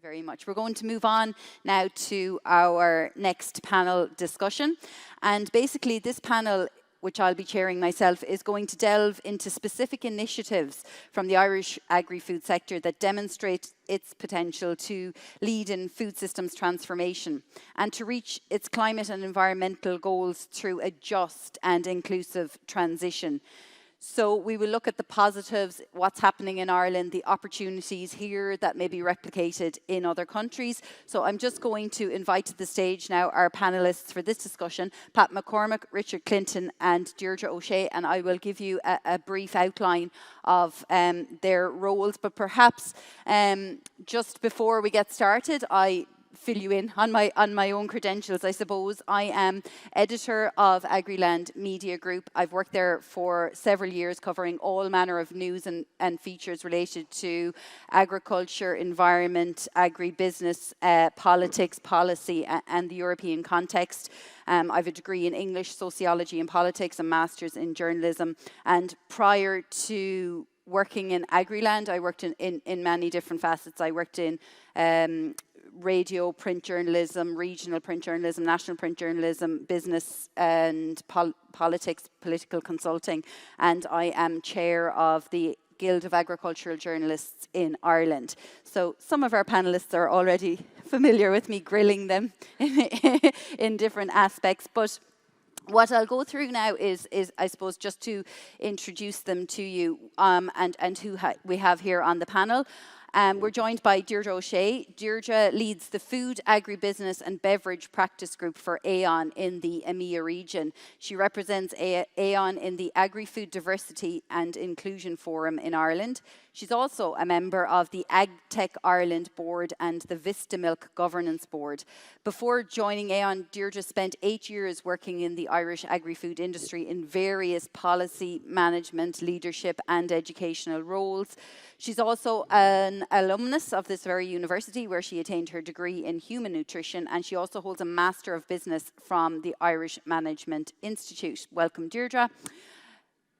very much. We're going to move on now to our next panel discussion. And basically this panel, which I'll be chairing myself, is going to delve into specific initiatives from the Irish agri-food sector that demonstrate its potential to lead in food systems transformation and to reach its climate and environmental goals through a just and inclusive transition. So we will look at the positives, what's happening in Ireland, the opportunities here that may be replicated in other countries. So I'm just going to invite to the stage now our panellists for this discussion, Pat McCormack, Richard Clinton and Deirdre O'Shea, and I will give you a brief outline of their roles. But perhaps just before we get started, I fill you in on my own credentials, I suppose. I am editor of Agriland Media Group. I've worked there for several years, covering all manner of news and features related to agriculture, environment, agri-business, politics, policy, and the European context. I have a degree in English, sociology and politics, a master's in journalism. And prior to working in Agriland, I worked in many different facets. I worked in radio, print journalism, regional print journalism, national print journalism, business and politics, political consulting, and I am chair of the Guild of Agricultural Journalists in Ireland. So some of our panellists are already familiar with me grilling them in different aspects, but what I'll go through now is I suppose, just to introduce them to you and who we have here on the panel. We're joined by Deirdre O'Shea. Deirdre leads the Food, Agribusiness and Beverage Practice Group for AON in the EMEA region. She represents AON in the Agri-Food Diversity and Inclusion Forum in Ireland. She's also a member of the AgTech Ireland Board and the Vista Milk Governance Board. Before joining AON, Deirdre spent 8 years working in the Irish agri-food industry in various policy, management, leadership and educational roles. She's also an alumnus of this very university where she attained her degree in human nutrition, and she also holds a Master of Business from the Irish Management Institute. Welcome, Deirdre.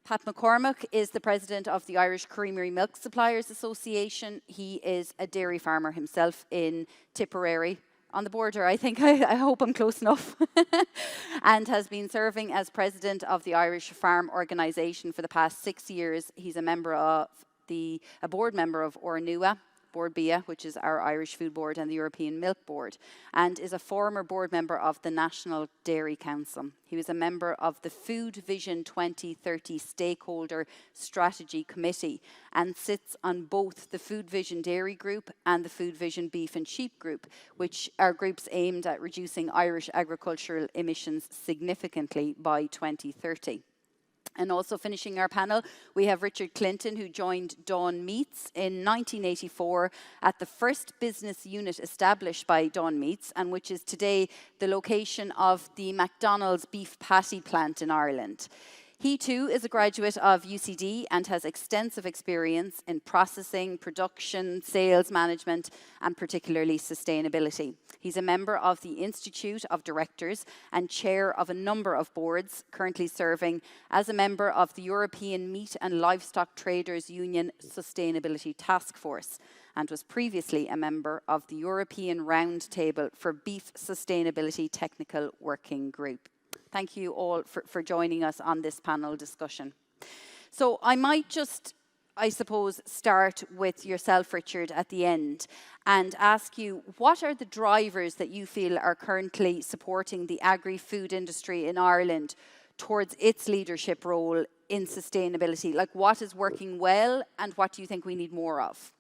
Pat McCormack is the president of the Irish Creamery Milk Suppliers Association. He is a dairy farmer himself in Tipperary, on the border, I think. I hope I'm close enough. And has been serving as president of the Irish Farm Organisation for the past 6 years. He's a member of a board member of Ornua, Board BIA, which is our Irish Food Board, and the European Milk Board, and is a former board member of the National Dairy Council. He was a member of the Food Vision 2030 Stakeholder Strategy Committee and sits on both the Food Vision Dairy Group and the Food Vision Beef and Sheep Group, which are groups aimed at reducing Irish agricultural emissions significantly by 2030. And also finishing our panel, we have Richard Clinton, who joined Dawn Meats in 1984 at the first business unit established by Dawn Meats, and which is today the location of the McDonald's beef patty plant in Ireland. He too is a graduate of UCD and has extensive experience in processing, production, sales management, and particularly sustainability. He's a member of the Institute of Directors and chair of a number of boards, currently serving as a member of the European Meat and Livestock Traders Union Sustainability Task Force, and was previously a member of the European Roundtable for Beef Sustainability Technical Working Group. Thank you all for joining us on this panel discussion. So I might just, I suppose, start with yourself, Richard, at the end and ask you, what are the drivers that you feel are currently supporting the agri-food industry in Ireland towards its leadership role in sustainability? Like, what is working well and what do you think we need more of?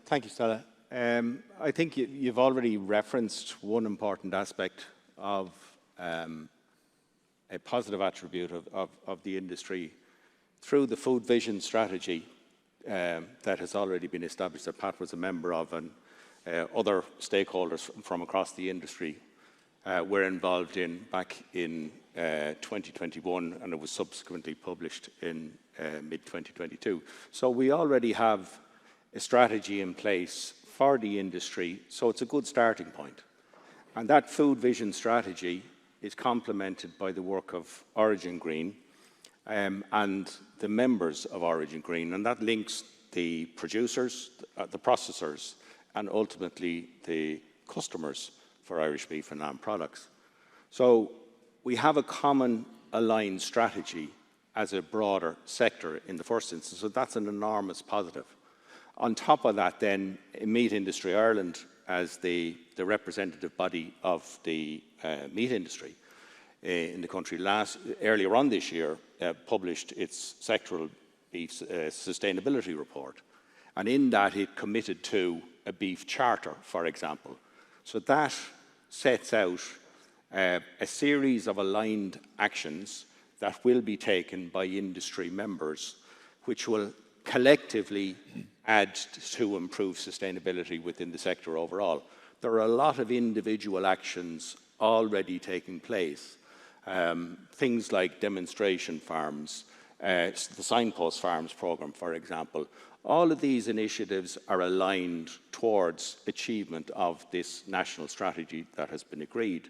Thank you, Stella. I think you've already referenced one important aspect of a positive attribute of the industry through the Food Vision strategy that has already been established, that Pat was a member of, and other stakeholders from across the industry were involved in back in 2021, and it was subsequently published in mid-2022. So we already have a strategy in place for the industry, so it's a good starting point. And that Food Vision strategy is complemented by the work of Origin Green and the members of Origin Green, and that links the producers, the processors, and ultimately the customers for Irish beef and lamb products. So we have a common aligned strategy as a broader sector in the first instance, so that's an enormous positive. On top of that then, Meat Industry Ireland, as the representative body of the meat industry in the country, earlier on this year published its sectoral beef sustainability report. And in that it committed to a beef charter, for example. So that sets out a series of aligned actions that will be taken by industry members, which will collectively add to improve sustainability within the sector overall. There are a lot of individual actions already taking place. Things like demonstration farms, the Signpost Farms programme, for example. All of these initiatives are aligned towards achievement of this national strategy that has been agreed.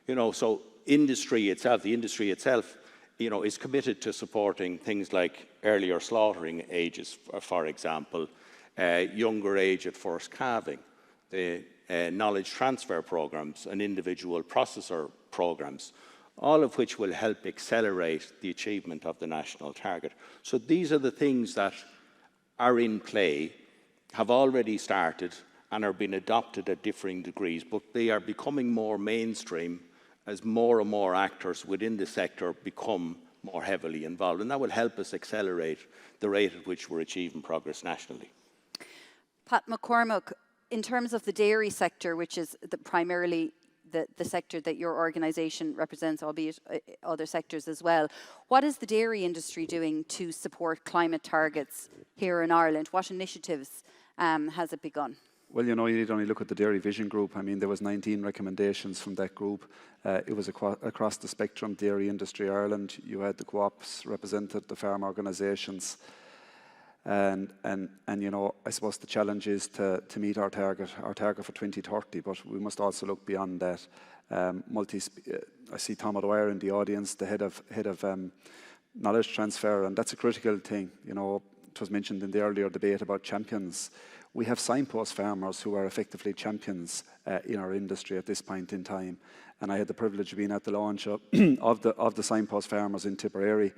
So the industry itself, is committed to supporting things like earlier slaughtering ages, for example, younger age at first calving, the knowledge transfer programs and individual processor programs, all of which will help accelerate the achievement of the national target. So these are the things that are in play, have already started and are being adopted at differing degrees, but they are becoming more mainstream as more and more actors within the sector become more heavily involved. And that will help us accelerate the rate at which we're achieving progress nationally. Pat McCormack, in terms of the dairy sector, which is primarily the sector that your organisation represents, albeit other sectors as well, what is the dairy industry doing to support climate targets here in Ireland? What initiatives has it begun? Well, you need only look at the Dairy Vision Group. I mean, there was 19 recommendations from that group. It was across the spectrum, Dairy Industry Ireland. You had the co-ops represented, the farm organisations. And I suppose the challenge is to meet our target for 2030, but we must also look beyond that. I see Tom O'Dwyer in the audience, the head of knowledge transfer, and that's a critical thing. It was mentioned in the earlier debate about champions. We have signpost farmers who are effectively champions in our industry at this point in time. And I had the privilege of being at the launch of the signpost farmers in Tipperary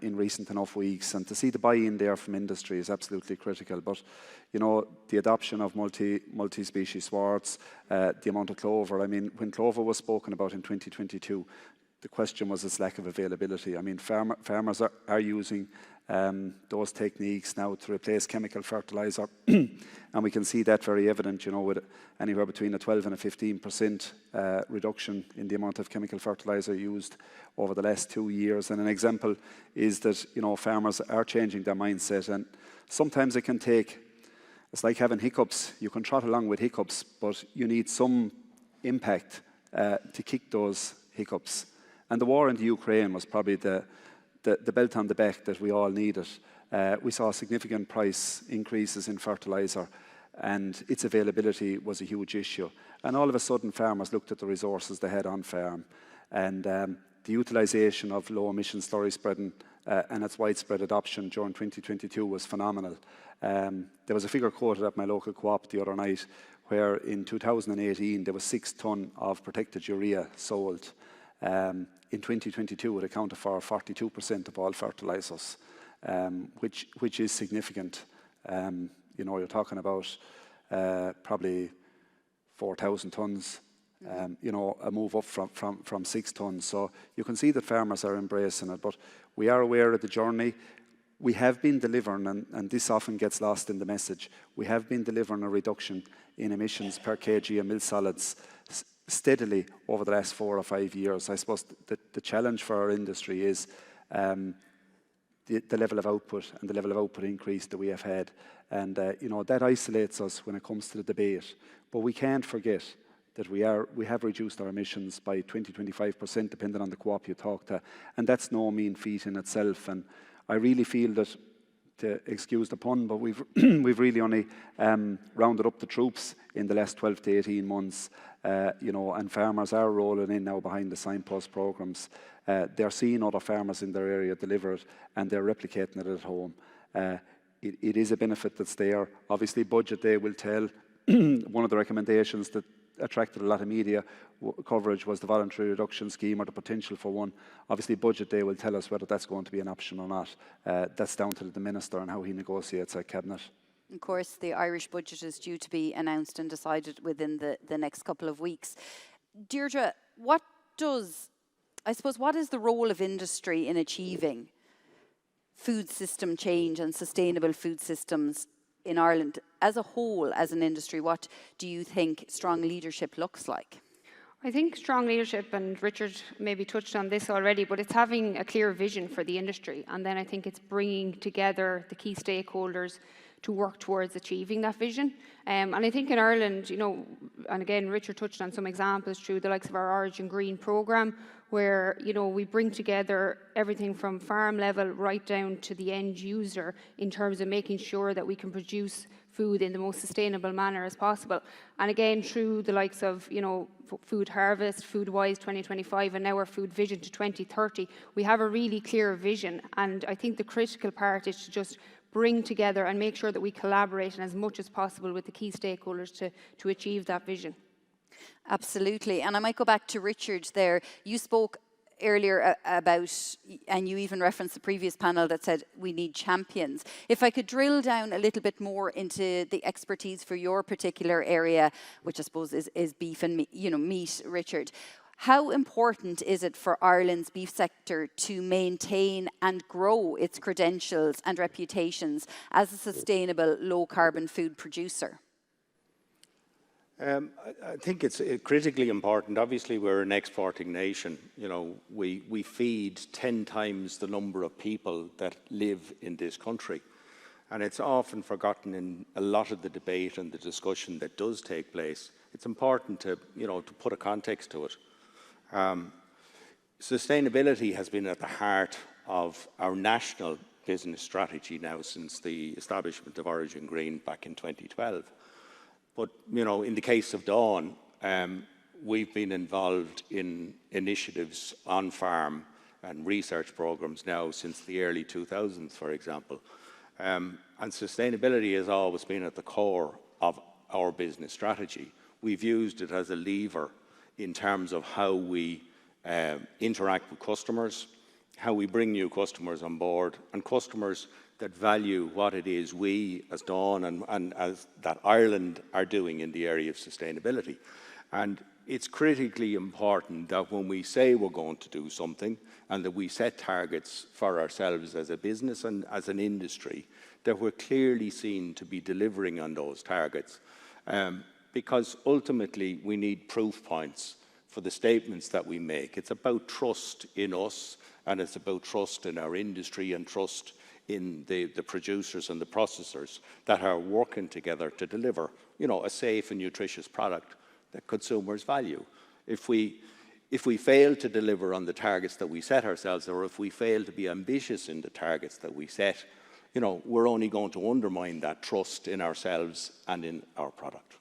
in recent enough weeks. And to see the buy-in there from industry is absolutely critical. But, the adoption of multi-species swards, the amount of clover. I mean, when clover was spoken about in 2022, the question was its lack of availability. I mean, farmers are using those techniques now to replace chemical fertiliser. And we can see that very evident, with anywhere between a 12 and a 15% reduction in the amount of chemical fertiliser used over the last 2 years. And an example is that, farmers are changing their mindset. And sometimes it can take, it's like having hiccups. You can trot along with hiccups, but you need some impact to kick those hiccups. And the war in the Ukraine was probably the belt on the back that we all needed. We saw significant price increases in fertiliser, and its availability was a huge issue. And all of a sudden, farmers looked at the resources they had on farm, and the utilisation of low-emission slurry spreading and its widespread adoption during 2022 was phenomenal. There was a figure quoted at my local co-op the other night, where in 2018 there was 6 tonne of protected urea sold. In 2022, it accounted for 42% of all fertilisers, which is significant. You're talking about probably 4,000 tonnes, a move up from 6 tonnes. So you can see that farmers are embracing it, but we are aware of the journey. We have been delivering, and this often gets lost in the message, we have been delivering a reduction in emissions per kg of milk solids steadily over the last 4 or 5 years. I suppose the challenge for our industry is the level of output and the level of output increase that we have had. And, that isolates us when it comes to the debate. But we can't forget that we have reduced our emissions by 20-25%, depending on the co-op you talk to. And that's no mean feat in itself. And I really feel that, to excuse the pun, but we've really only rounded up the troops in the last 12 to 18 months, and farmers are rolling in now behind the signpost programs. They're seeing other farmers in their area deliver it, and they're replicating it at home. it is a benefit that's there. Obviously, budget day will tell. One of the recommendations that attracted a lot of media coverage was the voluntary reduction scheme, or the potential for one. Obviously, budget day will tell us whether that's going to be an option or not. That's down to the Minister and how he negotiates at Cabinet. Of course, the Irish budget is due to be announced and decided within the next couple of weeks. Deirdre, what is the role of industry in achieving food system change and sustainable food systems in Ireland as a whole, as an industry? What do you think strong leadership looks like? I think strong leadership, and Richard maybe touched on this already, but it's having a clear vision for the industry. And then I think it's bringing together the key stakeholders to work towards achieving that vision. And I think in Ireland, and again, Richard touched on some examples through the likes of our Origin Green programme, where, we bring together everything from farm level right down to the end user in terms of making sure that we can produce food in the most sustainable manner as possible. And again, through the likes of, Food Harvest, Foodwise 2025, and now our Food Vision to 2030, we have a really clear vision. And I think the critical part is to just bring together and make sure that we collaborate as much as possible with the key stakeholders to achieve that vision. Absolutely. And I might go back to Richard there. You spoke earlier about, and you even referenced the previous panel that said we need champions. If I could drill down a little bit more into the expertise for your particular area, which I suppose is beef and meat, Richard. How important is it for Ireland's beef sector to maintain and grow its credentials and reputations as a sustainable, low-carbon food producer? I think it's critically important. Obviously, we're an exporting nation. We feed 10 times the number of people that live in this country. And it's often forgotten in a lot of the debate and the discussion that does take place. It's important to put a context to it. Sustainability has been at the heart of our national business strategy now since the establishment of Origin Green back in 2012. But, in the case of Dawn, we've been involved in initiatives on farm and research programs now since the early 2000s, for example. And sustainability has always been at the core of our business strategy. We've used it as a lever in terms of how we interact with customers, how we bring new customers on board, and customers that value what it is we as Dawn and as that Ireland are doing in the area of sustainability. And it's critically important that when we say we're going to do something and that we set targets for ourselves as a business and as an industry, that we're clearly seen to be delivering on those targets. Because ultimately we need proof points for the statements that we make. It's about trust in us, and it's about trust in our industry and trust in the producers and the processors that are working together to deliver, a safe and nutritious product that consumers value. If we fail to deliver on the targets that we set ourselves, or if we fail to be ambitious in the targets that we set, we're only going to undermine that trust in ourselves and in our product.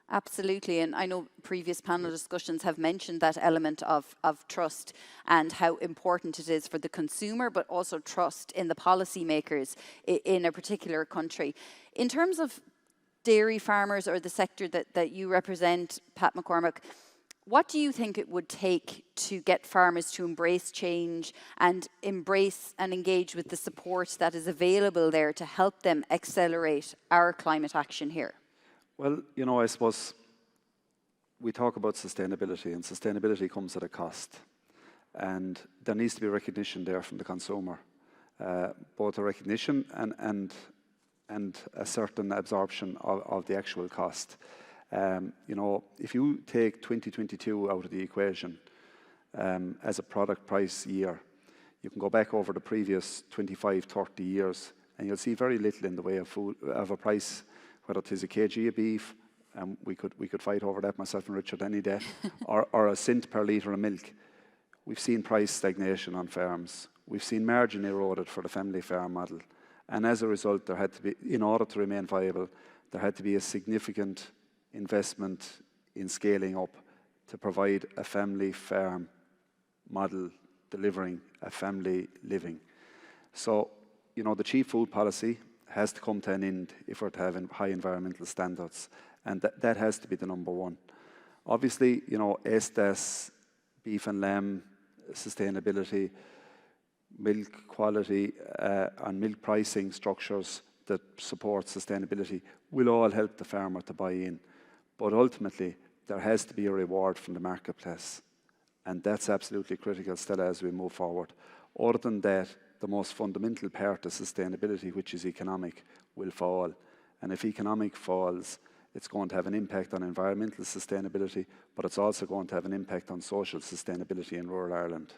Absolutely, and I know previous panel discussions have mentioned that element of trust and how important it is for the consumer, but also trust in the policymakers in a particular country. In terms of dairy farmers or the sector that you represent, Pat McCormack, what do you think it would take to get farmers to embrace change and embrace and engage with the support that is available there to help them accelerate our climate action here? Well, I suppose we talk about sustainability, and sustainability comes at a cost. And there needs to be recognition there from the consumer, both a recognition and a certain absorption of the actual cost. If you take 2022 out of the equation as a product price year, you can go back over the previous 25, 30 years, and you'll see very little in the way of food, of a price, whether it is a kg of beef, and we could fight over that, myself and Richard, any day, or a cent per litre of milk. We've seen price stagnation on farms. We've seen margin eroded for the family farm model. And as a result, there had to be, in order to remain viable, there had to be a significant investment in scaling up to provide a family farm model delivering a family living. So, the cheap food policy has to come to an end if we're to have high environmental standards, and that has to be the number one. Obviously, you know, ESDAS, beef and lamb sustainability, milk quality and milk pricing structures that support sustainability will all help the farmer to buy in. But ultimately, there has to be a reward from the marketplace. And that's absolutely critical still as we move forward. Other than that, the most fundamental part of sustainability, which is economic, will fall. And if economic falls, it's going to have an impact on environmental sustainability, but it's also going to have an impact on social sustainability in rural Ireland.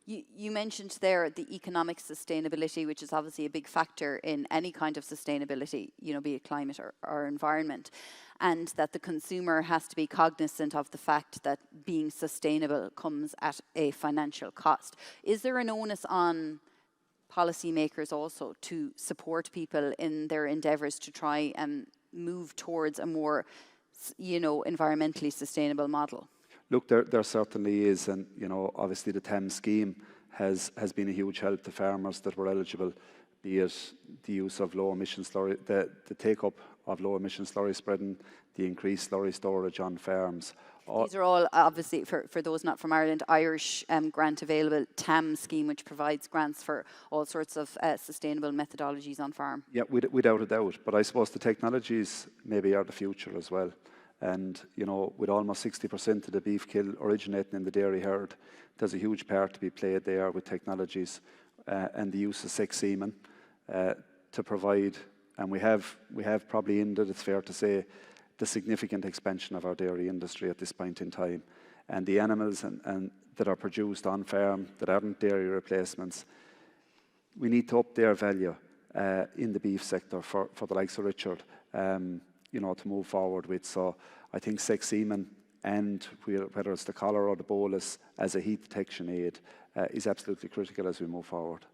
You mentioned there the economic sustainability, which is obviously a big factor in any kind of sustainability, you know, be it climate or environment, and that the consumer has to be cognizant of the fact that being sustainable comes at a financial cost. Is there an onus on policymakers also to support people in their endeavours to try and move towards a more, you know, environmentally sustainable model? Look, there certainly is, and you know, obviously the TAM scheme has been a huge help to farmers that were eligible, be it the use of low emission slurry, the take-up of low emission slurry spreading, the increased slurry storage on farms. These are all obviously, for those not from Ireland, Irish grant available TAM scheme, which provides grants for all sorts of sustainable methodologies on farm. Yeah, without a doubt. But I suppose the technologies maybe are the future as well. And, you know, with almost 60% of the beef kill originating in the dairy herd, there's a huge part to be played there with technologies and the use of sex semen to provide, and we have probably ended, it's fair to say, the significant expansion of our dairy industry at this point in time. And the animals and that are produced on farm that aren't dairy replacements, we need to up their value in the beef sector for the likes of Richard, you know, to move forward with. So I think sex semen, and whether it's the collar or the bolus as a heat detection aid, is absolutely critical as we move forward.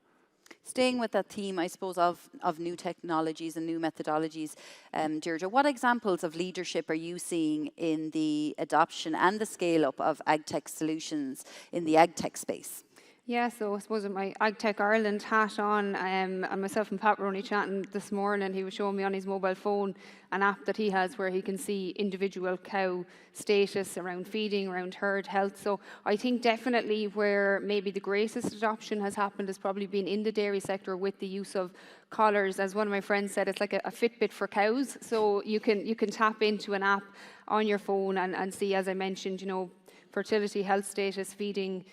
Staying with that theme, I suppose, of new technologies and new methodologies, Deirdre, what examples of leadership are you seeing in the adoption and the scale-up of ag-tech solutions in the ag-tech space? Yeah, so I suppose with my AgTech Ireland hat on, and myself and Pat were only chatting this morning, he was showing me on his mobile phone an app that he has where he can see individual cow status around feeding, around herd health. So I think definitely where maybe the greatest adoption has happened has probably been in the dairy sector with the use of collars. As one of my friends said, it's like a Fitbit for cows. So you can tap into an app on your phone and see, as I mentioned, you know, fertility, health status, feeding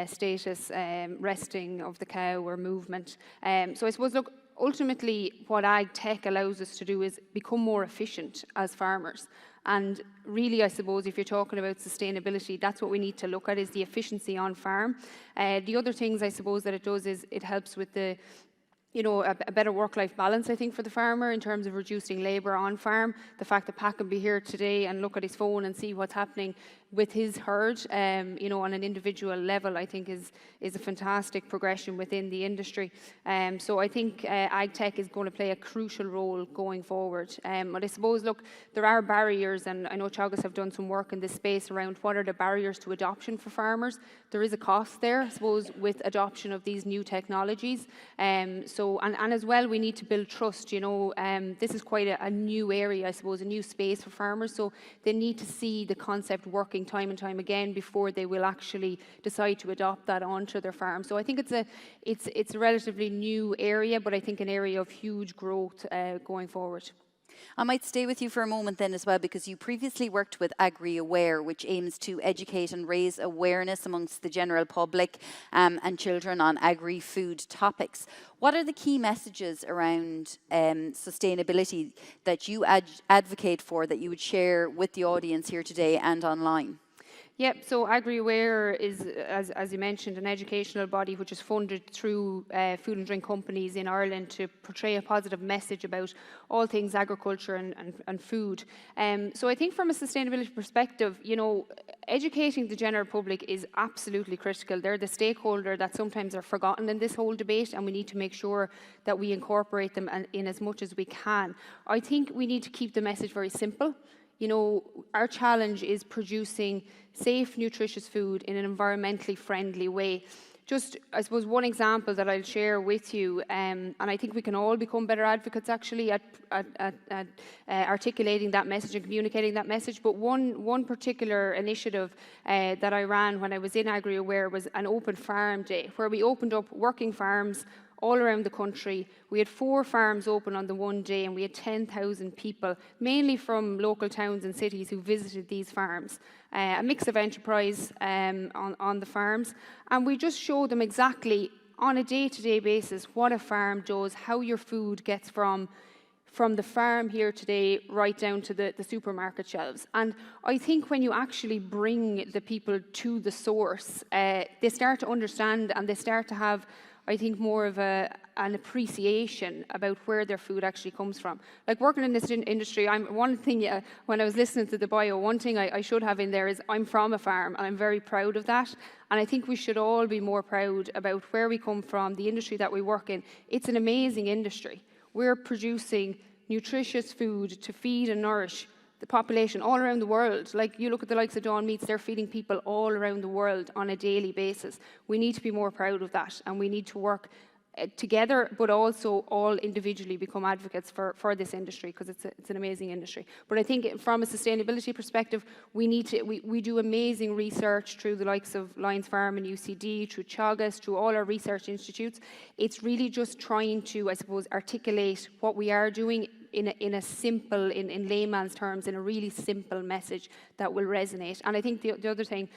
status, resting of the cow or movement. So I suppose, look, ultimately what ag tech allows us to do is become more efficient as farmers. And really, I suppose, if you're talking about sustainability, that's what we need to look at, is the efficiency on farm. The other things I suppose that it does is it helps with the, you know, a better work-life balance, I think, for the farmer in terms of reducing labour on farm. The fact that Pat can be here today and look at his phone and see what's happening with his herd, you know, on an individual level, I think is a fantastic progression within the industry. So I think ag tech is going to play a crucial role going forward. But I suppose, look, there are barriers, and I know Teagasc have done some work in this space around what are the barriers to adoption for farmers. There is a cost there, I suppose, with adoption of these new technologies. So, and as well, we need to build trust. You know, this is quite a new area, I suppose, a new space for farmers. So they need to see the concept working time and time again before they will actually decide to adopt that onto their farm. So I think it's a relatively new area, but I think an area of huge growth going forward. I might stay with you for a moment then as well, because you previously worked with Agri-Aware, which aims to educate and raise awareness amongst the general public and children on agri-food topics. What are the key messages around sustainability that you advocate for, that you would share with the audience here today and online? Yep, so Agri-Aware is, as you mentioned, an educational body which is funded through food and drink companies in Ireland to portray a positive message about all things agriculture and food. So I think from a sustainability perspective, you know, educating the general public is absolutely critical. They're the stakeholder that sometimes are forgotten in this whole debate, and we need to make sure that we incorporate them in as much as we can. I think we need to keep the message very simple. You know, our challenge is producing safe, nutritious food in an environmentally friendly way. Just, I suppose, one example that I'll share with you, and I think we can all become better advocates actually at articulating that message and communicating that message. But one particular initiative that I ran when I was in AgriAware was an open farm day, where we opened up working farms all around the country. We had 4 farms open on the one day, and we had 10,000 people, mainly from local towns and cities, who visited these farms. A mix of enterprise on the farms. And we just showed them exactly, on a day-to-day basis, what a farm does, how your food gets from the farm here today right down to the supermarket shelves. And I think when you actually bring the people to the source, they start to understand, and they start to have, I think, more of an appreciation about where their food actually comes from. Like, working in this industry, one thing, when I was listening to the bio, one thing I should have in there is I'm from a farm, and I'm very proud of that. And I think we should all be more proud about where we come from, the industry that we work in. It's an amazing industry. We're producing nutritious food to feed and nourish the population all around the world. Like, you look at the likes of Dawn Meats, they're feeding people all around the world on a daily basis. We need to be more proud of that, and we need to work together, but also all individually become advocates for this industry, because it's an amazing industry. But I think from a sustainability perspective, we do amazing research through the likes of Lions Farm and UCD, through Teagasc, through all our research institutes. It's really just trying to, I suppose, articulate what we are doing in a simple, in layman's terms, in a really simple message that will resonate. And I think the other thing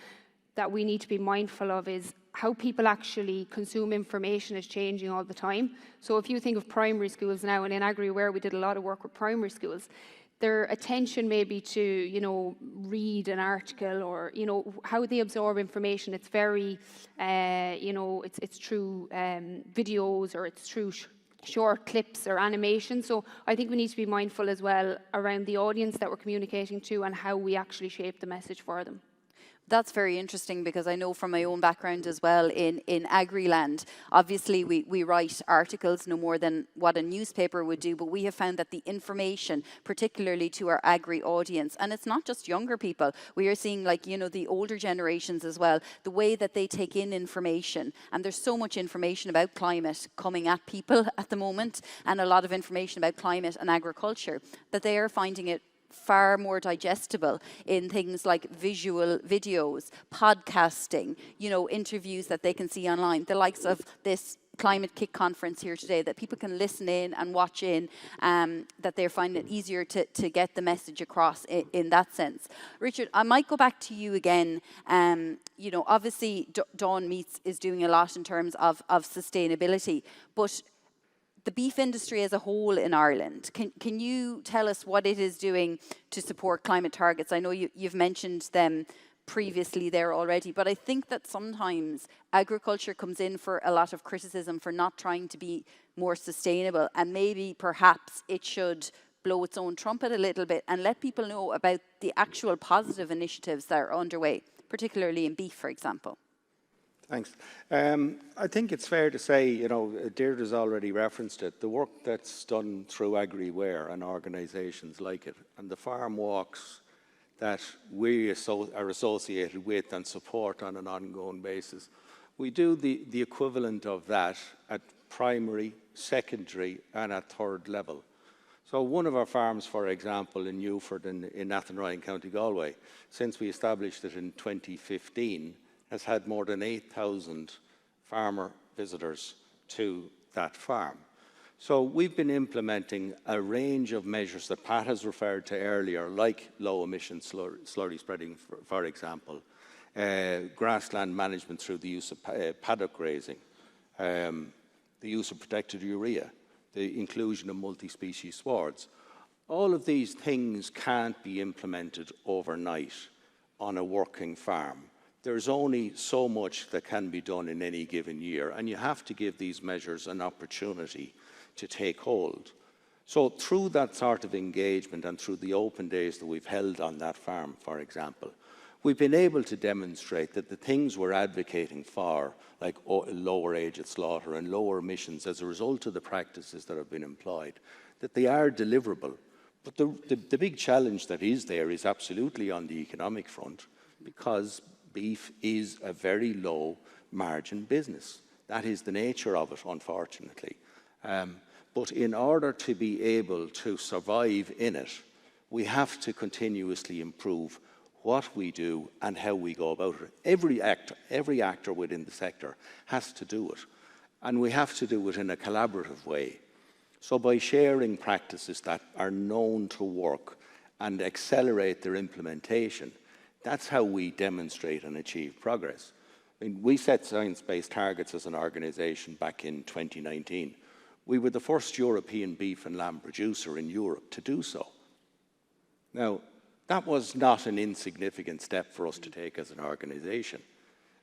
that we need to be mindful of is how people actually consume information is changing all the time. So if you think of primary schools now, and in AgriAware we did a lot of work with primary schools, their attention maybe to, read an article, or, how they absorb information, it's very, it's through videos, or it's through short clips or animation. So I think we need to be mindful as well around the audience that we're communicating to, and how we actually shape the message for them. That's very interesting, because I know from my own background as well in Agriland, obviously we write articles no more than what a newspaper would do, but we have found that the information, particularly to our agri audience, and it's not just younger people, we are seeing, like, the older generations as well, the way that they take in information, and there's so much information about climate coming at people at the moment, and a lot of information about climate and agriculture, that they are finding it far more digestible in things like visual videos, podcasting, interviews that they can see online, the likes of this Climate-KIC conference here today, that people can listen in and watch in, that they're finding it easier to get the message across in that sense. Richard, I might go back to you again. Obviously Dawn Meats is doing a lot in terms of sustainability, but the beef industry as a whole in Ireland, can you tell us what it is doing to support climate targets? I know you've mentioned them previously there already, but I think that sometimes agriculture comes in for a lot of criticism for not trying to be more sustainable, and maybe perhaps it should blow its own trumpet a little bit and let people know about the actual positive initiatives that are underway, particularly in beef, for example. Thanks. I think it's fair to say, Deirdre's already referenced it, the work that's done through AgriAware and organisations like it, and the farm walks that we are associated with and support on an ongoing basis. We do the equivalent of that at primary, secondary and at third level. So one of our farms, for example, in Newford in Athenry in County Galway, since we established it in 2015, has had more than 8,000 farmer visitors to that farm. So we've been implementing a range of measures that Pat has referred to earlier, like low emission slurry spreading, for example, grassland management through the use of paddock grazing, the use of protected urea, the inclusion of multi-species swards. All of these things can't be implemented overnight on a working farm. There's only so much that can be done in any given year, and you have to give these measures an opportunity to take hold. So through that sort of engagement and through the open days that we've held on that farm, for example, we've been able to demonstrate that the things we're advocating for, like lower age at slaughter and lower emissions as a result of the practices that have been employed, that they are deliverable. But the big challenge that is there is absolutely on the economic front, because beef is a very low margin business. That is the nature of it, unfortunately. But in order to be able to survive in it, we have to continuously improve what we do and how we go about it. Every actor within the sector has to do it. And we have to do it in a collaborative way. So by sharing practices that are known to work and accelerate their implementation, that's how we demonstrate and achieve progress. I mean, we set science-based targets as an organisation back in 2019. We were the first European beef and lamb producer in Europe to do so. Now, that was not an insignificant step for us to take as an organisation.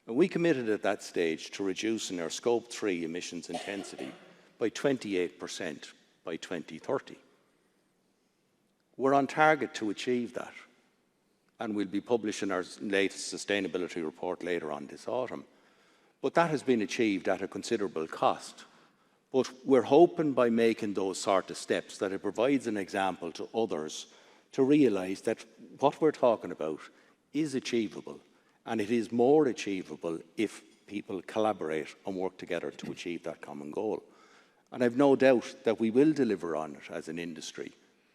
And we committed at that stage to reducing our Scope 3 emissions intensity by 28% by 2030. We're on target to achieve that. And we'll be publishing our latest sustainability report later on this autumn. But that has been achieved at a considerable cost. But we're hoping by making those sort of steps that it provides an example to others to realise that what we're talking about is achievable, and it is more achievable if people collaborate and work together to achieve that common goal. And I've no doubt that we will deliver on it as an industry,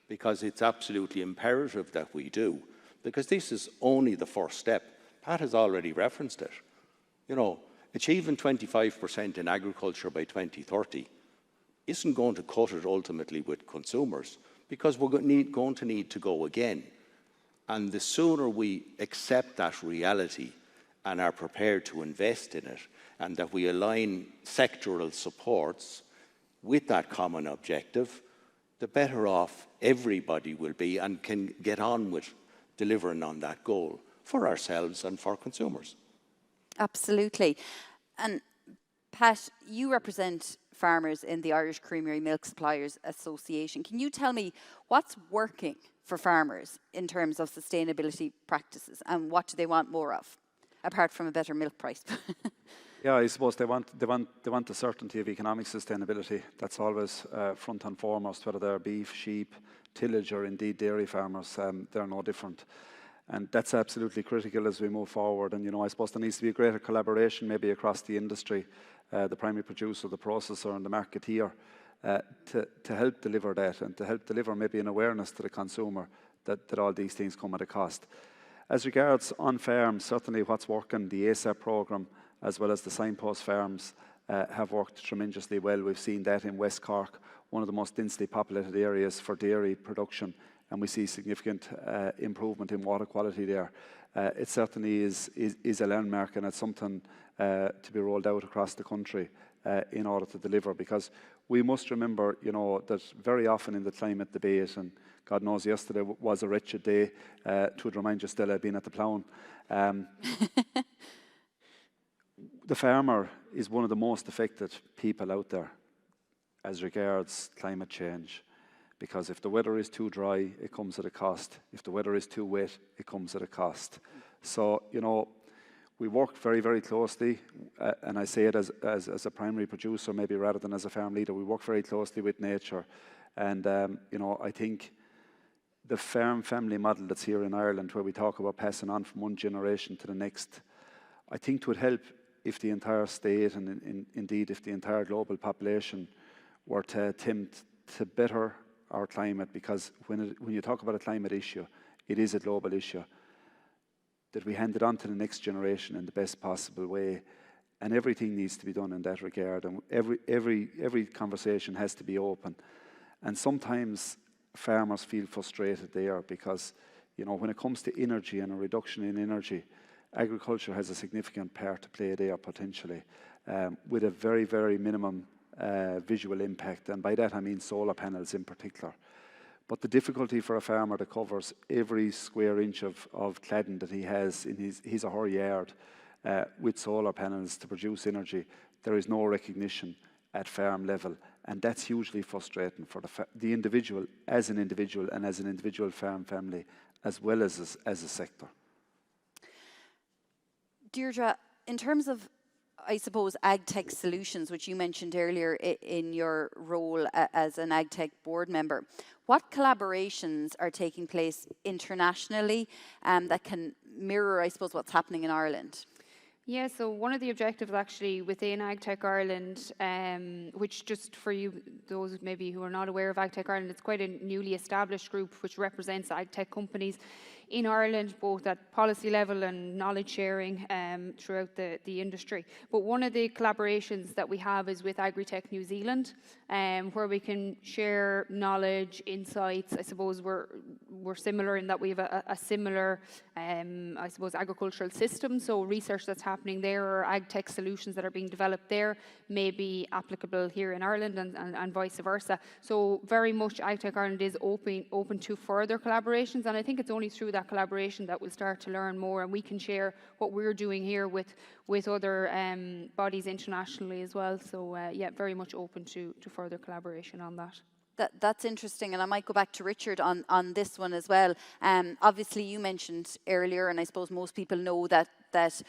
because it's absolutely imperative that we do, because this is only the first step. Pat has already referenced it. You know, achieving 25% in agriculture by 2030 isn't going to cut it ultimately with consumers, because we're going to need to go again. And the sooner we accept that reality and are prepared to invest in it, and that we align sectoral supports with that common objective, the better off everybody will be and can get on with delivering on that goal for ourselves and for consumers. Absolutely. And Pat, you represent farmers in the Irish Creamery Milk Suppliers Association. Can you tell me what's working for farmers in terms of sustainability practices, and what do they want more of, apart from a better milk price? Yeah, I suppose they want the certainty of economic sustainability. That's always front and foremost, whether they're beef, sheep, tillage, or indeed dairy farmers. They're no different. And that's absolutely critical as we move forward. And, you know, I suppose there needs to be a greater collaboration maybe across the industry, the primary producer, the processor, and the marketeer, to help deliver that, and to help deliver maybe an awareness to the consumer that all these things come at a cost. As regards on-farm, certainly what's working, the ASAP programme, as well as the signpost farms, have worked tremendously well. We've seen that in West Cork, one of the most densely populated areas for dairy production, and we see significant improvement in water quality there. It certainly is a landmark, and it's something to be rolled out across the country in order to deliver, because we must remember, you know, that very often in the climate debate, and God knows yesterday was a wretched day, to remind you, Stella, being at the ploughing. The farmer is one of the most affected people out there as regards climate change, because if the weather is too dry, it comes at a cost. If the weather is too wet, it comes at a cost. So, you know, we work very, very closely, and I say it as a primary producer, maybe rather than as a farm leader. We work very closely with nature, and you know, I think the farm family model that's here in Ireland, where we talk about passing on from one generation to the next, I think it would help if the entire state, and indeed if the entire global population, were to attempt to better our climate, because when you talk about a climate issue, it is a global issue, that we hand it on to the next generation in the best possible way, and everything needs to be done in that regard, and every conversation has to be open. And sometimes farmers feel frustrated there, because, you know, when it comes to energy and a reduction in energy, agriculture has a significant part to play there potentially, with a very, very minimum visual impact, and by that I mean solar panels in particular. But the difficulty for a farmer that covers every square inch of cladding that he has in his or her yard with solar panels to produce energy, there is no recognition at farm level, and that's hugely frustrating for the individual as an individual, and as an individual farm family, as well as a sector. Deirdre, in terms of, I suppose, ag-tech solutions, which you mentioned earlier in your role as an ag-tech board member, what collaborations are taking place internationally that can mirror, I suppose, what's happening in Ireland? Yeah, so one of the objectives actually within AgTech Ireland, which just for you, those maybe who are not aware of AgTech Ireland, it's quite a newly established group which represents AgTech companies in Ireland, both at policy level and knowledge sharing throughout the industry. But one of the collaborations that we have is with Agri-Tech New Zealand, where we can share knowledge, insights. I suppose we're similar in that we have a similar, I suppose, agricultural system. So research that's happening there or ag-tech solutions that are being developed there may be applicable here in Ireland and vice versa. So very much AgTech Ireland is open to further collaborations, and I think it's only through that collaboration that we'll start to learn more, and we can share what we're doing here with other bodies internationally as well. So yeah, very much open to further collaboration on that. That's interesting, and I might go back to Richard on this one as well. Obviously, you mentioned earlier, and I suppose most people know that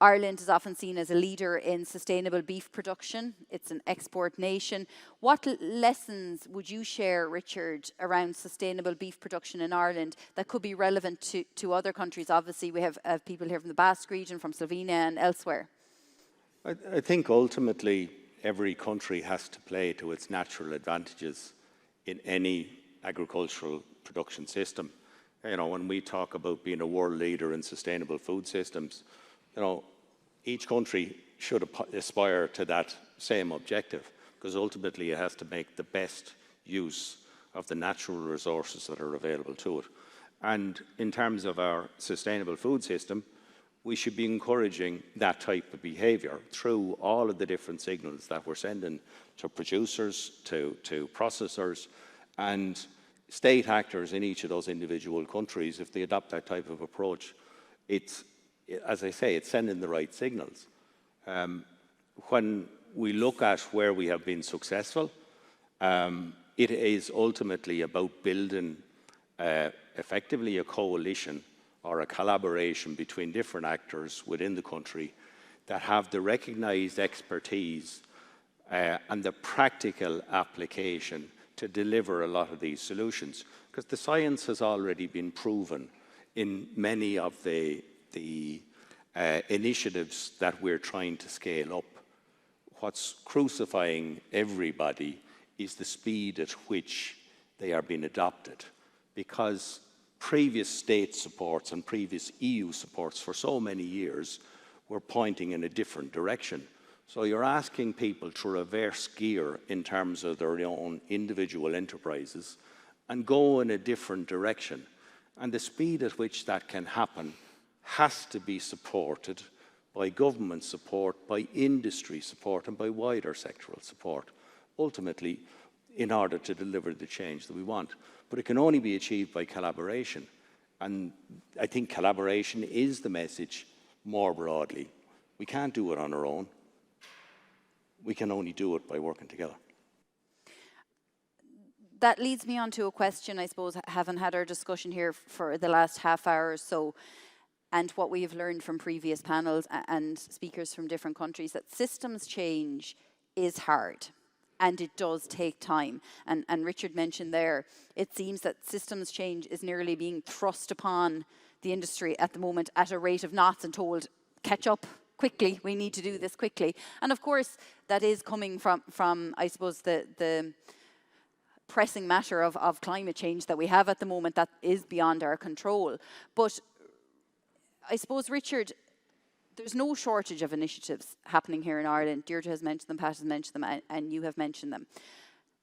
Ireland is often seen as a leader in sustainable beef production. It's an export nation. What lessons would you share, Richard, around sustainable beef production in Ireland that could be relevant to other countries? Obviously, we have people here from the Basque region, from Slovenia and elsewhere. I think ultimately every country has to play to its natural advantages in any agricultural production system. You know, when we talk about being a world leader in sustainable food systems, you know, each country should aspire to that same objective, because ultimately it has to make the best use of the natural resources that are available to it. And in terms of our sustainable food system, we should be encouraging that type of behaviour through all of the different signals that we're sending to producers, to processors, and state actors in each of those individual countries. If they adopt that type of approach, it's, as I say, it's sending the right signals. When we look at where we have been successful, it is ultimately about building effectively a coalition or a collaboration between different actors within the country that have the recognised expertise and the practical application to deliver a lot of these solutions. Because the science has already been proven in many of the initiatives that we're trying to scale up. What's crucifying everybody is the speed at which they are being adopted, because previous state supports and previous EU supports for so many years were pointing in a different direction. So you're asking people to reverse gear in terms of their own individual enterprises and go in a different direction. And the speed at which that can happen has to be supported by government support, by industry support, and by wider sectoral support, ultimately, in order to deliver the change that we want. But it can only be achieved by collaboration. And I think collaboration is the message more broadly. We can't do it on our own. We can only do it by working together. That leads me on to a question, I suppose, having had our discussion here for the last half hour or so, and what we have learned from previous panels and speakers from different countries, that systems change is hard. And it does take time. And Richard mentioned there, it seems that systems change is nearly being thrust upon the industry at the moment at a rate of knots and told, catch up quickly, we need to do this quickly. And of course, that is coming from I suppose, the pressing matter of climate change that we have at the moment that is beyond our control. But I suppose, Richard, there's no shortage of initiatives happening here in Ireland. Deirdre has mentioned them, Pat has mentioned them, and you have mentioned them.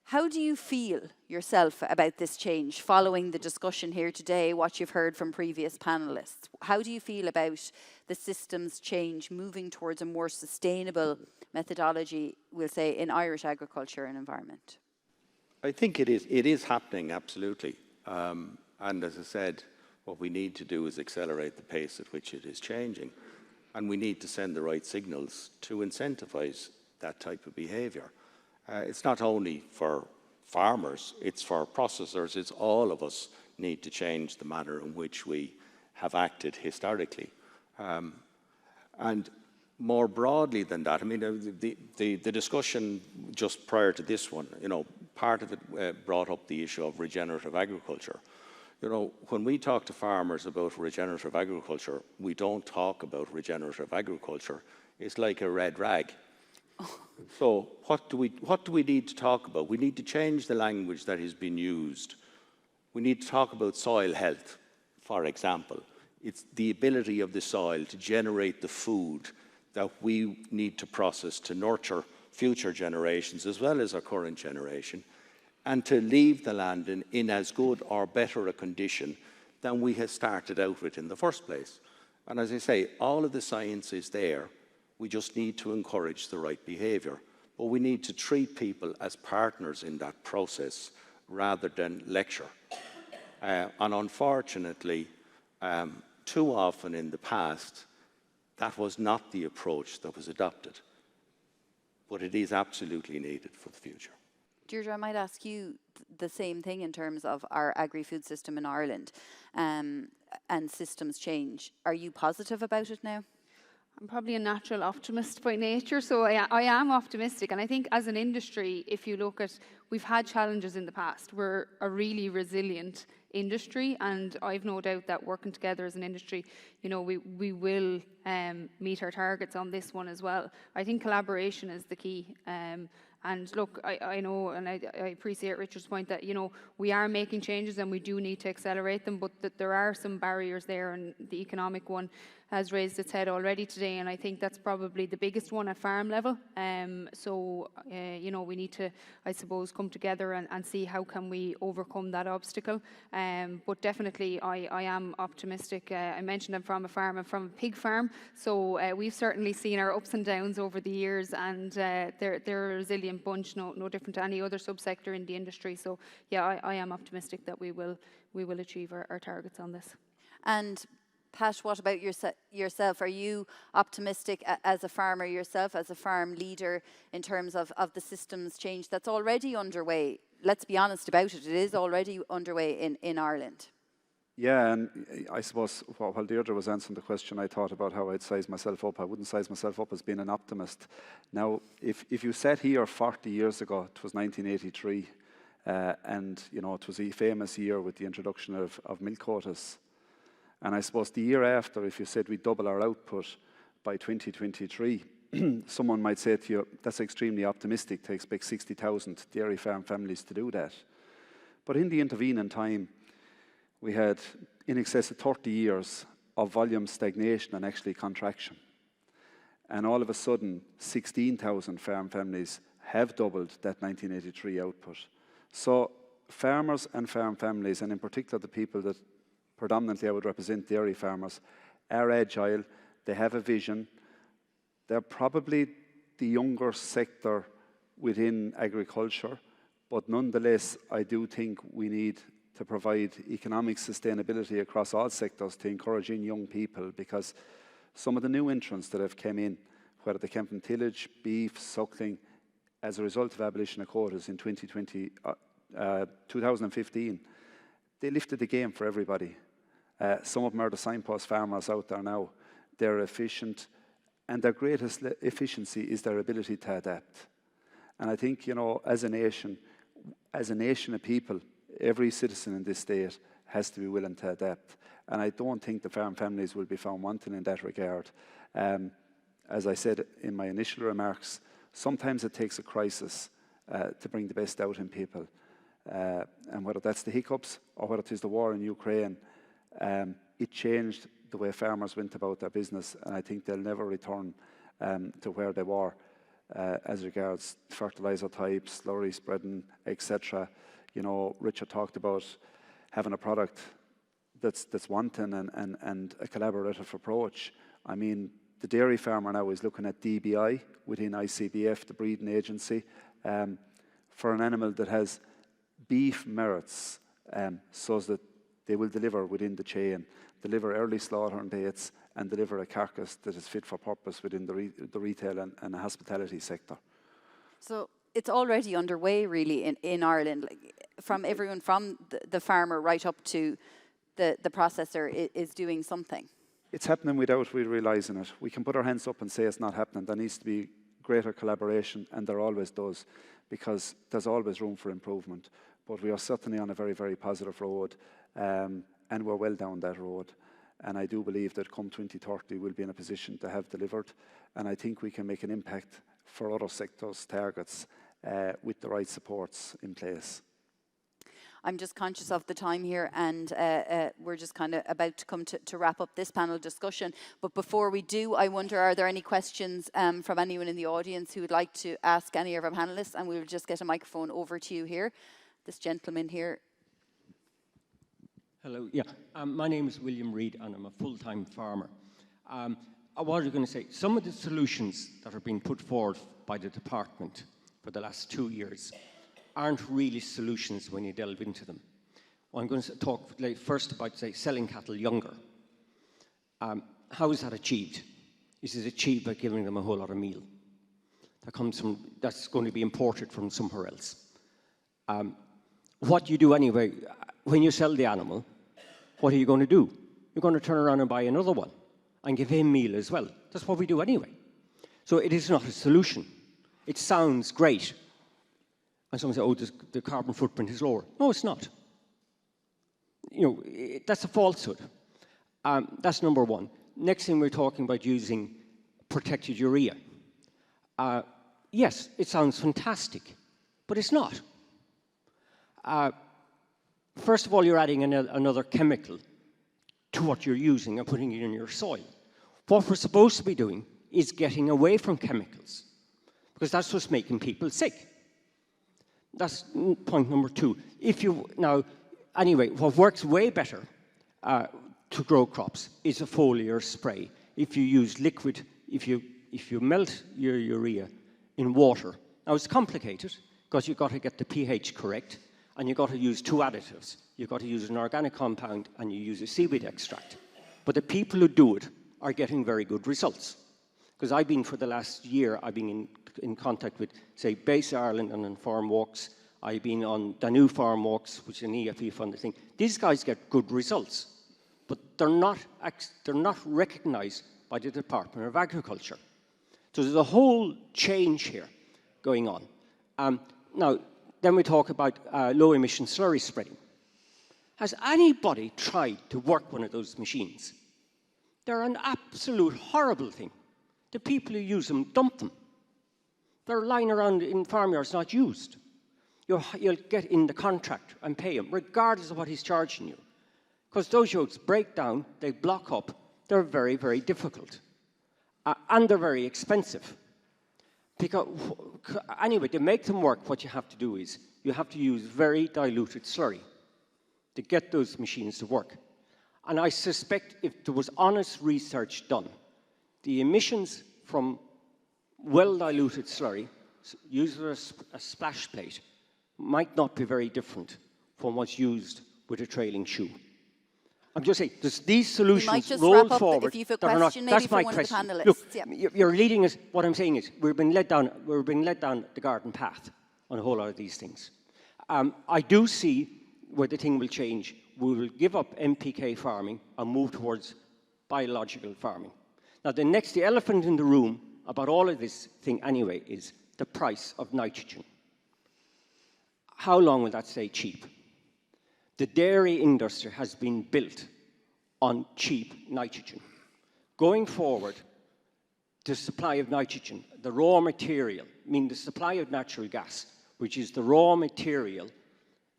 How do you feel yourself about this change following the discussion here today, what you've heard from previous panellists? How do you feel about the systems change moving towards a more sustainable methodology, we'll say, in Irish agriculture and environment? I think it is happening, absolutely. And as I said, what we need to do is accelerate the pace at which it is changing. And we need to send the right signals to incentivise that type of behaviour. It's not only for farmers, it's for processors, it's all of us need to change the manner in which we have acted historically. And more broadly than that, I mean, the discussion just prior to this one, you know, part of it brought up the issue of regenerative agriculture. You know, when we talk to farmers about regenerative agriculture, we don't talk about regenerative agriculture. It's like a red rag. So what do we need to talk about? We need to change the language that has been used. We need to talk about soil health, for example. It's the ability of the soil to generate the food that we need to process to nurture future generations as well as our current generation, and to leave the land in as good or better a condition than we had started out with in the first place. And as I say, all of the science is there. We just need to encourage the right behaviour. But we need to treat people as partners in that process rather than lecture. And unfortunately, too often in the past, that was not the approach that was adopted. But it is absolutely needed for the future. Deirdre, I might ask you the same thing in terms of our agri-food system in Ireland and systems change. Are you positive about it now? I'm probably a natural optimist by nature, so I am optimistic. And I think as an industry, if you look at, we've had challenges in the past. We're a really resilient industry, and I've no doubt that working together as an industry, you know, we will meet our targets on this one as well. I think collaboration is the key. And look, I know, and I appreciate Richard's point that, you know, we are making changes and we do need to accelerate them, but that there are some barriers there, and the economic one has raised its head already today, and I think that's probably the biggest one at farm level. You know, we need to, I suppose, come together and see how can we overcome that obstacle. But definitely, I am optimistic. I mentioned I'm from a farm, I'm from a pig farm, so we've certainly seen our ups and downs over the years, and they're a resilient bunch, no different to any other subsector in the industry. So yeah, I am optimistic that we will achieve our targets on this. And Pat, what about yourself? Are you optimistic as a farmer yourself, as a farm leader, in terms of the systems change that's already underway? Let's be honest about it, it is already underway in Ireland. Yeah, and I suppose while Deirdre was answering the question, I thought about how I'd size myself up. I wouldn't size myself up as being an optimist. Now, if you sat here 40 years ago, it was 1983, and you know, it was a famous year with the introduction of milk quotas. And I suppose the year after, if you said we double our output by 2023, someone might say to you, that's extremely optimistic to expect 60,000 dairy farm families to do that. But in the intervening time, we had in excess of 30 years of volume stagnation and actually contraction. And all of a sudden, 16,000 farm families have doubled that 1983 output. So farmers and farm families, and in particular the people that predominantly I would represent, dairy farmers, are agile, they have a vision. They're probably the younger sector within agriculture, but nonetheless, I do think we need to provide economic sustainability across all sectors to encourage in young people, because some of the new entrants that have come in, whether they came from tillage, beef, suckling, as a result of abolition of quotas in 2015, they lifted the game for everybody. Some of them are the signpost farmers out there now. They're efficient, and their greatest efficiency is their ability to adapt. And I think, you know, as a nation of people, every citizen in this state has to be willing to adapt. And I don't think the farm families will be found wanting in that regard. As I said in my initial remarks, sometimes it takes a crisis to bring the best out in people. And whether that's the hiccups or whether it is the war in Ukraine, it changed the way farmers went about their business, and I think they'll never return to where they were as regards fertilizer types, slurry spreading, etc. You know, Richard talked about having a product that's wanton and a collaborative approach. I mean, the dairy farmer now is looking at DBI within ICBF, the breeding agency, for an animal that has beef merits, so that they will deliver within the chain, deliver early slaughter and dates, and deliver a carcass that is fit for purpose within the retail and the hospitality sector. So it's already underway, really, in Ireland, from everyone from the farmer right up to the processor is doing something. It's happening without we realising it. We can put our hands up and say it's not happening. There needs to be greater collaboration, and there always does. because there's always room for improvement. But we are certainly on a very, very positive road, and we're well down that road. And I do believe that come 2030, we'll be in a position to have delivered. And I think we can make an impact for other sectors' targets with the right supports in place. I'm just conscious of the time here, and we're just kind of about to come to wrap up this panel discussion. But before we do, I wonder, are there any questions from anyone in the audience who would like to ask any of our panellists? And we'll just get a microphone over to you here. This gentleman here. Hello, yeah. My name is William Reid, and I'm a full-time farmer. What I was going to say, some of the solutions that are being put forward by the department for the last 2 years aren't really solutions when you delve into them. Well, I'm going to talk first about, say, selling cattle younger. How is that achieved? Is it achieved by giving them a whole lot of meal? That's going to be imported from somewhere else. What you do anyway, when you sell the animal, what are you going to do? You're going to turn around and buy another one and give him meal as well. That's what we do anyway. So it is not a solution. It sounds great. And someone says, oh, the carbon footprint is lower. No, it's not. You know, that's a falsehood. That's number one. Next thing, we're talking about using protected urea. Yes, it sounds fantastic, but it's not. First of all, you're adding another chemical to what you're using and putting it in your soil. What we're supposed to be doing is getting away from chemicals, because that's what's making people sick. That's point number two. Anyway, what works way better to grow crops is a foliar spray. If you use liquid, if you melt your urea in water. Now, it's complicated because you've got to get the pH correct, and you've got to use two additives. You've got to use an organic compound, and you use a seaweed extract. But the people who do it are getting very good results. Because for the last year, I've been in contact with, say, Base Ireland and on farm walks. I've been on Danube farm walks, which is an EFE funded thing. These guys get good results, but they're not recognised by the Department of Agriculture. So there's a whole change here going on. Now, then we talk about low-emission slurry spreading. Has anybody tried to work one of those machines? They're an absolute horrible thing. The people who use them dump them. They're lying around in farmyards not used. You'll get in the contract and pay him, regardless of what he's charging you. Because those yokes break down, they block up, they're very, very difficult. And they're very expensive. Because, anyway, to make them work, what you have to do is you have to use very diluted slurry to get those machines to work. And I suspect if there was honest research done, the emissions from well-diluted slurry, used with a splash plate, might not be very different from what's used with a trailing shoe. I'm just saying, there's these solutions rolled forward. If you have a question, maybe from one of the panellists. Look, you're leading us. What I'm saying is, we're being led down the garden path on a whole lot of these things. I do see where the thing will change. We will give up NPK farming and move towards biological farming. Now, the elephant in the room about all of this thing anyway is the price of nitrogen. How long will that stay cheap? The dairy industry has been built on cheap nitrogen. Going forward, the supply of nitrogen, the raw material, the supply of natural gas, which is the raw material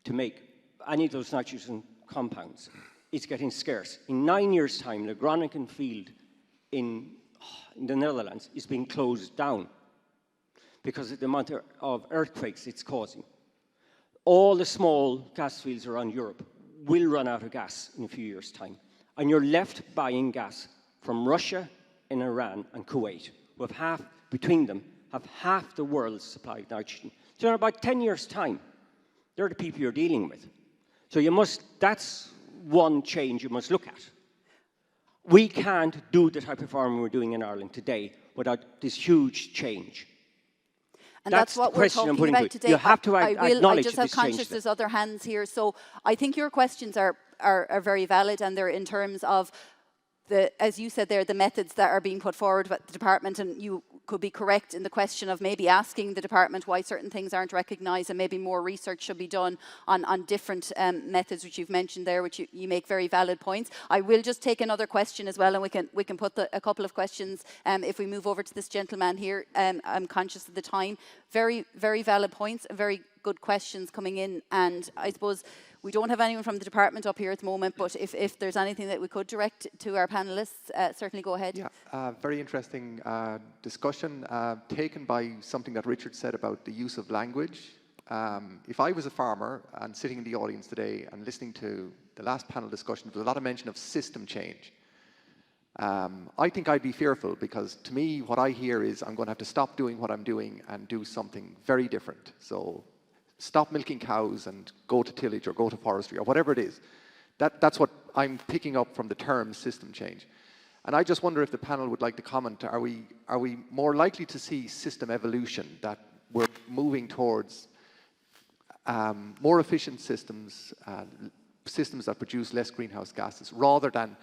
to make any of those nitrogen compounds, is getting scarce. In 9 years' time, the Groningen field in the Netherlands is being closed down because of the amount of earthquakes it's causing. All the small gas fields around Europe will run out of gas in a few years' time. And you're left buying gas from Russia and Iran and Kuwait, who between them, have half the world's supply of nitrogen. So in about 10 years' time, they're the people you're dealing with. So that's one change you must look at. We can't do the type of farming we're doing in Ireland today without this huge change. And that's what we're talking about today. You have to acknowledge I just have conscious there's other hands here. So I think your questions are very valid, and they're in terms of as you said there, the methods that are being put forward by the department, and you could be correct in the question of maybe asking the department why certain things aren't recognised, and maybe more research should be done on different methods, which you've mentioned there, which you make very valid points. I will just take another question as well, and we can put a couple of questions if we move over to this gentleman here. I'm conscious of the time. Very, very valid points, very good questions coming in, and I suppose we don't have anyone from the department up here at the moment, but if there's anything that we could direct to our panellists, certainly go ahead. Yeah, very interesting discussion taken by something that Richard said about the use of language. If I was a farmer and sitting in the audience today and listening to the last panel discussion, there was a lot of mention of system change. I think I'd be fearful, because to me what I hear is I'm going to have to stop doing what I'm doing and do something very different. So stop milking cows and go to tillage or go to forestry or whatever it is. That's what I'm picking up from the term system change. And I just wonder if the panel would like to comment, are we more likely to see system evolution, that we're moving towards more efficient systems, systems that produce less greenhouse gases, rather than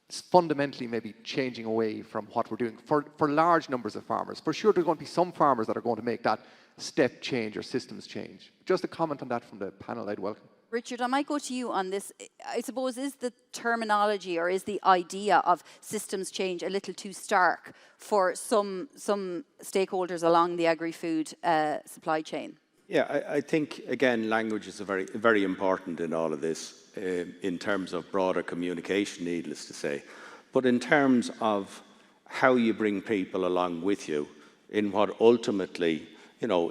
fundamentally maybe changing away from what we're doing for large numbers of farmers? For sure there are going to be some farmers that are going to make that step change or systems change. Just a comment on that from the panel I'd welcome. Richard, I might go to you on this. I suppose, is the terminology or is the idea of systems change a little too stark for some stakeholders along the agri-food supply chain? Yeah, I think, again, language is very important in all of this, in terms of broader communication, needless to say. But in terms of how you bring people along with you in what ultimately,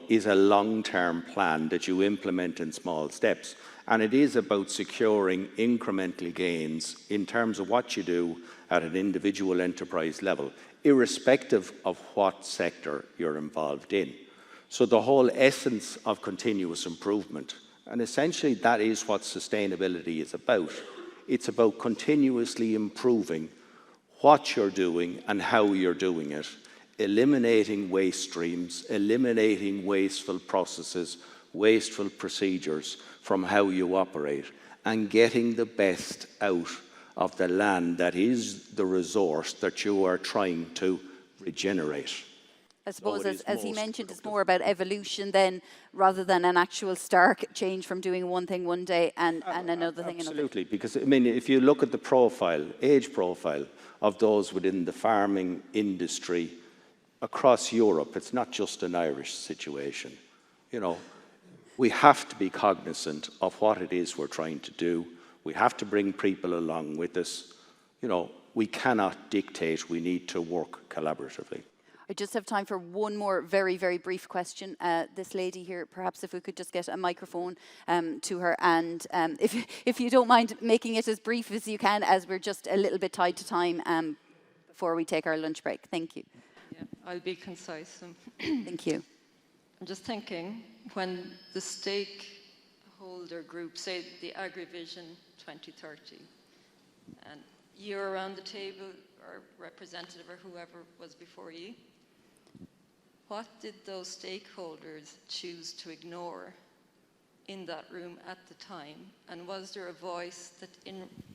is a long-term plan that you implement in small steps. And it is about securing incremental gains in terms of what you do at an individual enterprise level, irrespective of what sector you're involved in. So the whole essence of continuous improvement, and essentially that is what sustainability is about. It's about continuously improving what you're doing and how you're doing it, eliminating waste streams, eliminating wasteful processes, wasteful procedures from how you operate, and getting the best out of the land that is the resource that you are trying to regenerate. I suppose, as he mentioned, it's more about evolution then, rather than an actual stark change from doing one thing one day and another thing another. Absolutely, because if you look at the age profile of those within the farming industry across Europe, it's not just an Irish situation. We have to be cognizant of what it is we're trying to do. We have to bring people along with us. We cannot dictate. We need to work collaboratively. I just have time for one more very, very brief question. This lady here, perhaps if we could just get a microphone to her, and if you don't mind making it as brief as you can, as we're just a little bit tied to time before we take our lunch break. Thank you. Yeah, I'll be concise. Thank you. I'm just thinking, when the stakeholder group, say the Agri-Vision 2030, and you're around the table, or representative or whoever was before you, what did those stakeholders choose to ignore in that room at the time? And was there a voice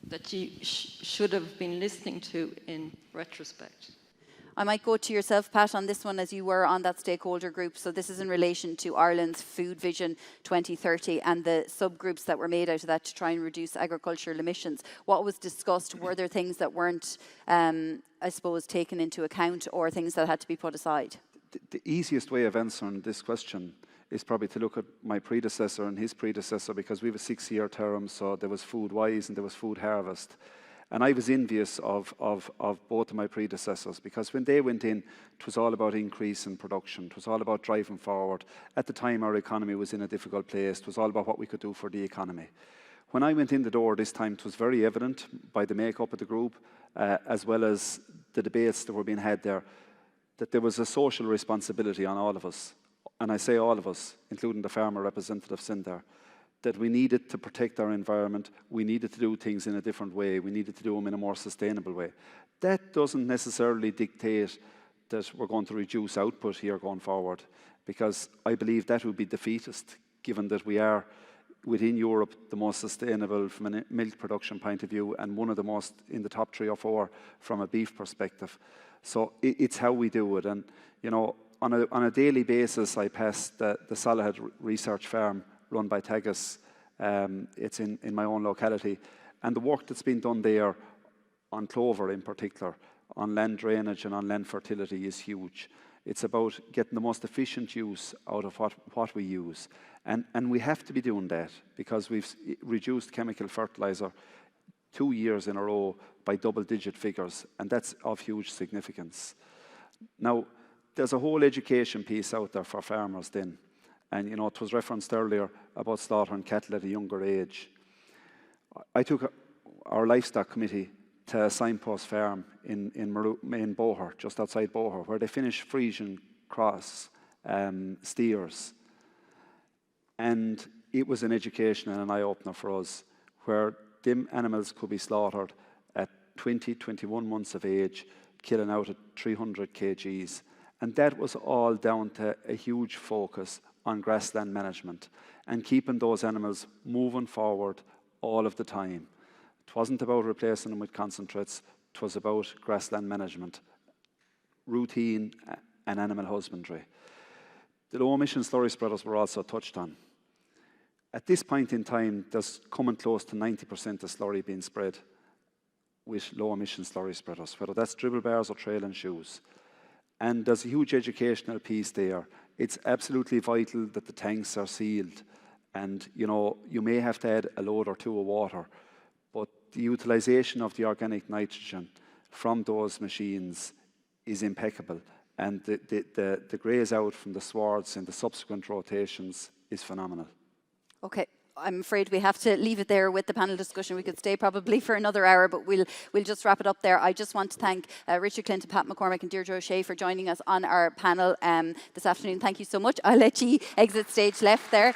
that you should have been listening to in retrospect? I might go to yourself, Pat, on this one, as you were on that stakeholder group. So this is in relation to Ireland's Food Vision 2030 and the subgroups that were made out of that to try and reduce agricultural emissions. What was discussed? Were there things that weren't, I suppose, taken into account, or things that had to be put aside? The easiest way of answering this question is probably to look at my predecessor and his predecessor, because we have a 6-year term, so there was Food Wise and there was Food Harvest. And I was envious of both of my predecessors, because when they went in, it was all about increase in production. It was all about driving forward. At the time, our economy was in a difficult place. It was all about what we could do for the economy. When I went in the door this time, it was very evident by the makeup of the group, as well as the debates that were being had there, that there was a social responsibility on all of us. And I say all of us, including the farmer representatives in there, that we needed to protect our environment, we needed to do things in a different way, we needed to do them in a more sustainable way. That doesn't necessarily dictate that we're going to reduce output here going forward, because I believe that would be defeatist, given that we are, within Europe, the most sustainable from a milk production point of view, and one of the most in the top 3 or 4 from a beef perspective. So it's how we do it. And, you know, on a daily basis, I pass the Salahead Research Farm run by Tegas. It's in my own locality. And the work that's been done there on clover in particular, on land drainage and on land fertility is huge. It's about getting the most efficient use out of what we use. And we have to be doing that because we've reduced chemical fertilizer 2 years in a row by double-digit figures, and that's of huge significance. Now, there's a whole education piece out there for farmers then. And, you know, it was referenced earlier about slaughtering cattle at a younger age. I took our livestock committee to a signpost farm in Boher, just outside Boher, where they finish Frisian cross steers. And it was an education and an eye-opener for us, where them animals could be slaughtered at 20, 21 months of age, killing out at 300 kgs. And that was all down to a huge focus on grassland management and keeping those animals moving forward all of the time. It wasn't about replacing them with concentrates, it was about grassland management, routine and animal husbandry. The low emission slurry spreaders were also touched on. At this point in time, there's coming close to 90% of slurry being spread with low emission slurry spreaders, whether that's dribble bars or trail and shoes. And there's a huge educational piece there. It's absolutely vital that the tanks are sealed. And, you know, you may have to add a load or two of water, but the utilization of the organic nitrogen from those machines is impeccable. And the graze out from the swards in the subsequent rotations is phenomenal. Okay. I'm afraid we have to leave it there with the panel discussion. We could stay probably for another hour, but we'll just wrap it up there. I just want to thank Richard Clinton, Pat McCormack and Deirdre O'Shea for joining us on our panel this afternoon. Thank you so much. I'll let you exit stage left there.